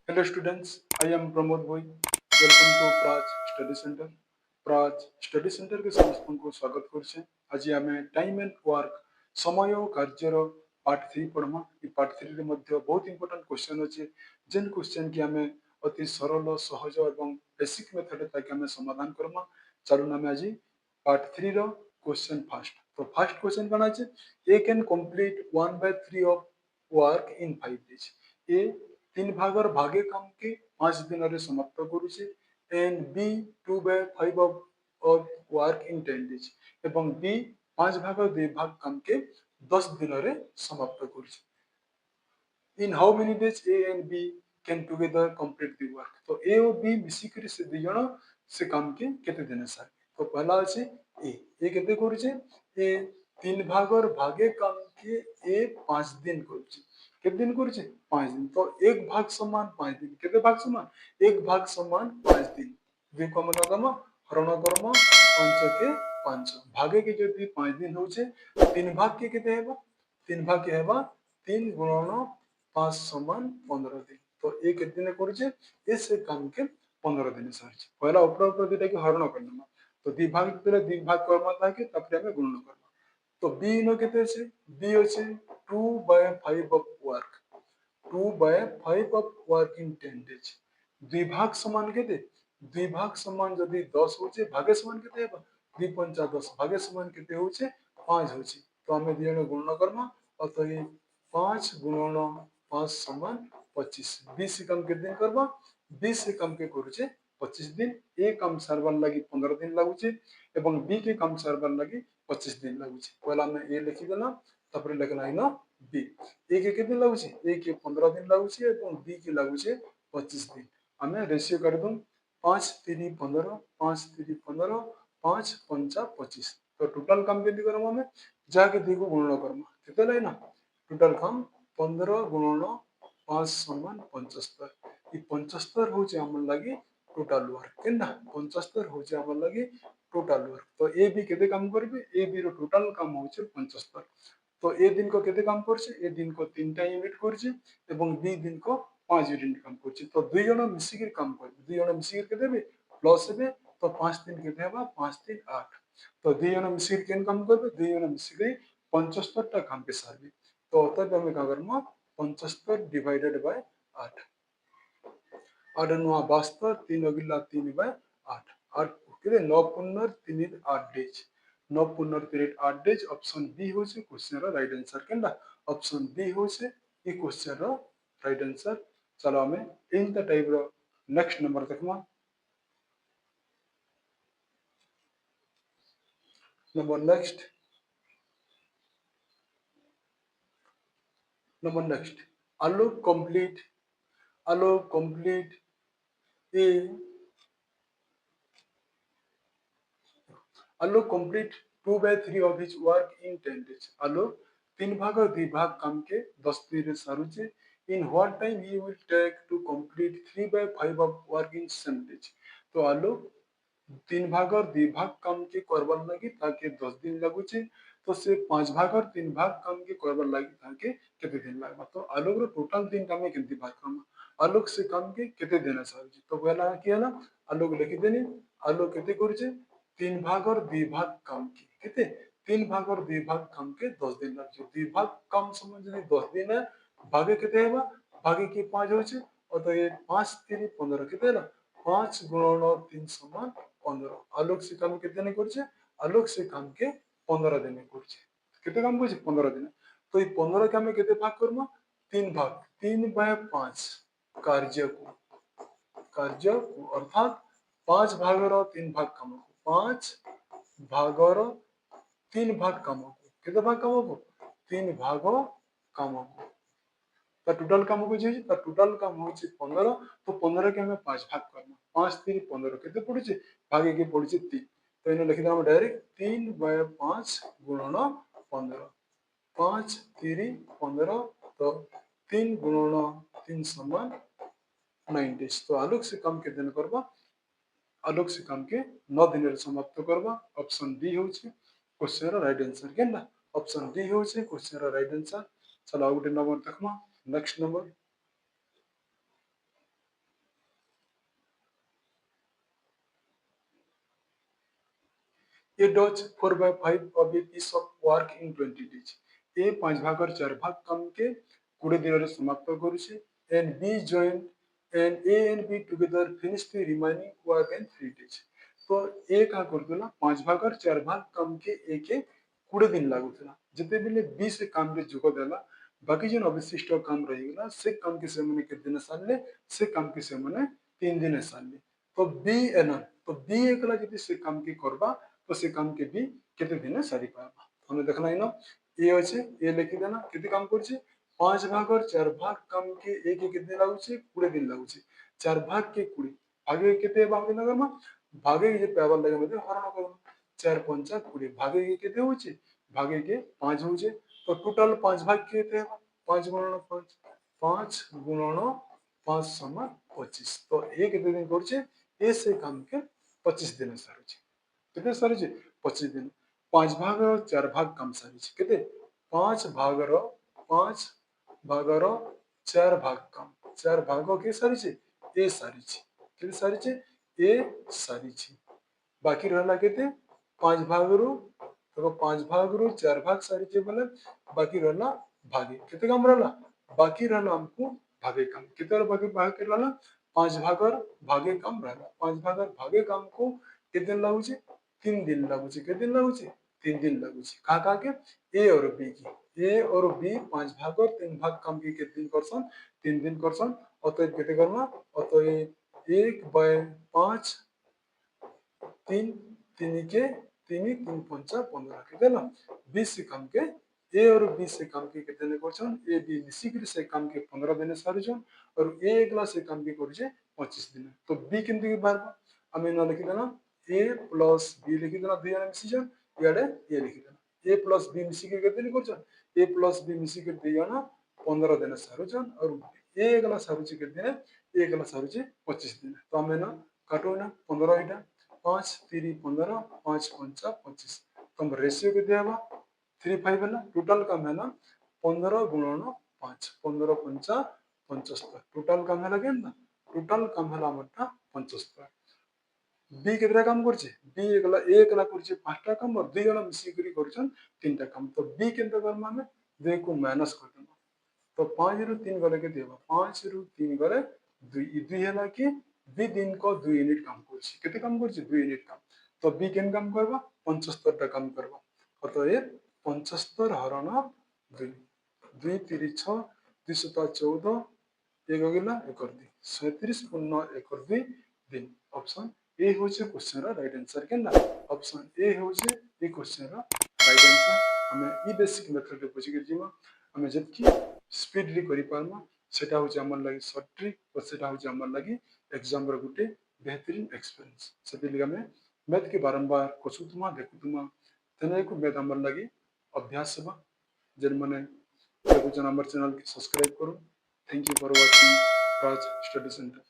Hello students, I am Pramod Bhoi. Welcome to Praj Study Center. Praj Study Center के ସମସ୍ତଙ୍କୁ ସ୍ୱାଗତ କରୁଛେ। ଆଜି ଆମେ ଟାଇମ୍ ଆଣ୍ଡ ୱାର୍କ ସମୟ ଓ କାର୍ଯ୍ୟର ପାର୍ଟ 3 ପଢ଼ମା। ଏ ପାର୍ଟ 3 ରେ ମଧ୍ୟ ବହୁତ ଇମ୍ପୋର୍ଟାଣ୍ଟ କ୍ୱେଶ୍ଚନ ଅଛି ଯେନ୍ କ୍ୱେଶ୍ଚନ କି ଆମେ ଅତି ସରଳ ସହଜ ଏବଂ ବେସିକ ମେଥଡରେ ତାକି ଆମେ ସମାଧାନ କରମା। ଚାଲୁନ ଆମେ ଆଜି ପାର୍ଟ 3 ର क्वेश्चन फास्ट। तो फास्ट क्वेश्चन कौन আছে? A can complete 1/3 of work in 5 days. ए 3 भागर भागे काम के 5 दिन रे समाप्त करूचे and B 2/5 of work in 10 days एवं बी 5 भाग 2 भाग काम के 10 दिन रे समाप्त करूचे। In how many days A and B can together complete the work. तो ए और बी मिसी करी से दी जण से काम के केते दिन सार। तो पहला अछि ए केते करूचे ए 3 भागर भागे काम के ए 5 दिन करूचे। केते दिन करूचे 5 दिन। तो 1 भाग समान 5 दिन केते भाग समान 1 भाग समान 5 दिन। दुई को मन गम हरण कर्म 5 के 5 भागे के जदि 5 दिन होचे 3 भाग के केते हेबा 3 भाग के हेबा 3 गुणन 5 समान 15 दिन। तो एक दिन करूचे इस काम के 15 दिन सारचे। पहला ऊपर ऊपर दुटा के हरण करनमा। तो द्वि भाग देले द्वि भाग कर्मा ताके तापरे हमें गुणन करबा। तो बी नो केते छै बी होचे 2/5 of work 2/5 of work in 10 days. द्वि भाग समान केते द्वि भाग समान जदि 10 होचे भागे समान केते हेबा 2 पंचा 10 भागे समान केते होचे 5 होचे। तो हमें दियण गुणन करमा और तो ये 5 गुणन 5 समान 25 20 कम के दिन करबा 20 से कम के करूचे 25 दिन। ए कम सरबार लगी 15 दिन लागुचे एवं बी के कम सरबार लगी 25 दिन लागुचे। पहला हमें ए लिखि देना तापर लिखना है बी। ए के कितने लागुचे ए के 15 दिन लागुचे एवं बी के लागुचे 25 दिन। हमें रेशियो कर दूं 5 3 15 5 3 15 5 5 25। तो टोटल काम केंती करम हमें जाके दी को गुणन करमा केते लाइना टोटल काम 15 गुणन 5 समान 75। ये 75 होचे हमर लागि टोटल वर्क केना 75 होचे हमर लागि टोटल वर्क। तो ए बी केते काम करबे ए बी रो टोटल काम होचे 75। तो ए दिन को केते काम करछे ए दिन को 3टा यूनिट करछे एवं बी दिन को 5 यूनिट काम करछे। तो दुई जण मिसी के काम करबे दुई जण मिसी के केते बे प्लस हेबे। तो 5 दिन केते हेबा 5 3 8। तो दुई जण मिसी के केन काम करबे दुई जण मिसी के 75 टा काम के सारबे। तो तब हमें का करना 75 डिवाइडेड बाय 8 8 नुआ 72 3 अगिला 3/8 8 के 9 15 3 8 डेज 9 15 3 8 डेज। ऑप्शन बी होचे क्वेश्चन रो राइट आंसर केनला ऑप्शन बी होचे ई क्वेश्चन रो राइट आंसर। चलो हमें इन द टाइप रो नेक्स्ट नंबर देखमा। Number next allow complete a allow complete 2/3 of his work in 10 days। allow 3 भाग और 2 भाग काम के 10 दिन रे सारुचे। in what time he will take to complete 3/5 of work in 7 days। तो allow 3 भाग और 2 भाग काम के करबार लगी ताके 10 दिन लागुचे। तो से 5 भाग और 3 भाग काम के करबार लगी ताके केते दिन लागबा। तो आलोक रो टोटल दिन काम में केते भाग काम आलोक से काम के केते दिन सारुचे। तो पहला की हला आलोक लिखि देनी आलोक केते करछे 3 भाग और 2 भाग काम के केते 3 भाग और 2 भाग काम के 10 दिन लागछे। 2 भाग काम समय जदि 10 दिन है भागे केते हेबा भागे के 5 होचे और तो ये 5 3 15 केते हला 5 गुणन 3 समान 15। आलोक से काम केते दिन करछे आलोक से काम के 15 दिन करछे। केते काम करछे 15 दिन। तो ये 15 के हमें केते भाग करमा 3 भाग 3/5 कार्य को अर्थात 5 भागर 3 भाग काम को 5 भागर 3 भाग काम को केते भाग काम को 3 भाग काम को। तो टोटल काम को जे तो टोटल काम होचे 15। तो 15 के हमें 5 भाग करना 5 3 15 केते पड़ुचे भागे के पड़ुचे 3। तो इने लिखि दम डायरेक्ट 3/5 गुणन 15 5 3 15। तो 3 गुणन 3 समान 9 डेज। तो आलोक से काम के दिन करबा आलोक से काम के 9 दिन रे समाप्त करबा। ऑप्शन डी होचे क्वेश्चन रो राइट आंसर केनला ऑप्शन डी होचे क्वेश्चन रो राइट आंसर। चलो आउट नंबर देखमा next number A does 4/5 of a piece of work in 20 days. A 5 भागर 4 भाग काम के 20 दिन रे समाप्त करूचे and B joined and A and B together finish the remaining work in 3 days. तो ए का करदला 5 भागर 4 भाग काम के ए के 20 दिन लागुला जते बेले बी से काम रे जोग देला बाकी जन अवशिष्ट काम रहीगला से काम के से मने के दिन सारले से काम के से मने 3 दिन सारले तो बी एन तो बी एकला जति से काम के करबा तो से काम के बी केते दिन सारी पाबा हमने देखना इनो ए अछि ए लिखि देना केते काम करछि 5 भाग और 4 भाग काम के ए के कितने लागु छै 20 दिन लागु छै 4 भाग के 20 भागे केते भाग दिन करबा भागे के पेवर लगे मध्ये हरण करबा 4 पंचा 20 भागे के केते होछि भागे के 5 होछि तो टोटल 5 भाग केते 5 गुणन 5 5 गुणन 5 समान 25 तो ए केते दिन करछि ए से काम के 25 दिन सारुछि केते सारुछि 25 दिन 5 भाग और 4 भाग काम सारुछि केते 5 भाग रो 5 भाग रो 4 भाग काम 4 भागो के सारुछि ए सारुछि केते सारुछि ए सारुछि बाकी रहला केते 5 भाग रो तो 5 भाग रो 4 भाग सारुछि बोले बाकी रहला भागे केते काम रहला बाकी रहला हमको भागे काम केते बाकी भाग के रहला 5 भाग और भागे काम रहला 5 भाग और भागे काम को केते दिन लागु छै 3 दिन लागु छै केते दिन लागु छै 3 दिन लागु छै का के ए और बी की ए और बी 5 भाग और 3 भाग काम के केते दिन करसन 3 दिन करसन अतः केते करना अतः 1/5 3 3 के 3 3 पंचा 15 के देला 20 से काम के ए और बी से काम के कितने करछन ए बी मिसी के से काम के 15 दिन सारुछन और ए एकला से काम के करछे 25 दिन तो बी किंतु के बार हमें न लिखि देना ए प्लस बी लिखि देना दुई जन मिसी जन याडे ए लिखि देना ए प्लस बी मिसी के कितने करछन ए प्लस बी मिसी के दुई जन 15 दिन सारुछन और ए एकला सारुछे कितने ए एकला सारुछे 25 दिन तो हमें ना काटो ना 15 इटा 5 3 15 5 पंचा 25 तो रेशियो के दिया 3 5 है ना टोटल काम है ना 15 गुणन 5 15 पंचा 75 टोटल काम है लगे ना टोटल काम है हमरटा 75 बी केतरा काम करछे बी एकला करछे पांचटा काम और दुई जण मिसी करी करछन तीनटा काम तो बी केनता करमा हमें 2 को माइनस कर देना तो 5 रु 3 गले के देबा 5 रु 3 गले 2 2 हैला कि 2 दिन को 2 यूनिट काम करछि केते काम करछि 2 यूनिट काम तो बी केन काम करबा 75 टा काम करबा अतः 75 हरण 2 2 3 6 2 7 14 एक गला एक और 2 37 पूर्ण एक और 2 दिन ऑप्शन ए होचे क्वेश्चन रा राइट आंसर केना ऑप्शन ए होचे ए क्वेश्चन रा राइट आंसर हमें ई बेसिक मेथड रे बुझि गेजिमा हमें जतकी स्पीड रे करि पारमा सेटा होचे हमर लागि शॉर्ट ट्रिक और सेटा होचे हमर लागि एग्जाम रो गुटे बेहतरीन एक्सपीरियंस सेति लगे हमें मैथ के बारंबार कसुतमा देखुतमा तने को मैथ हमर लागि अभ्यास सेवा जन माने देखु जन हमर चैनल के सब्सक्राइब करू thank you for watching Raj study centre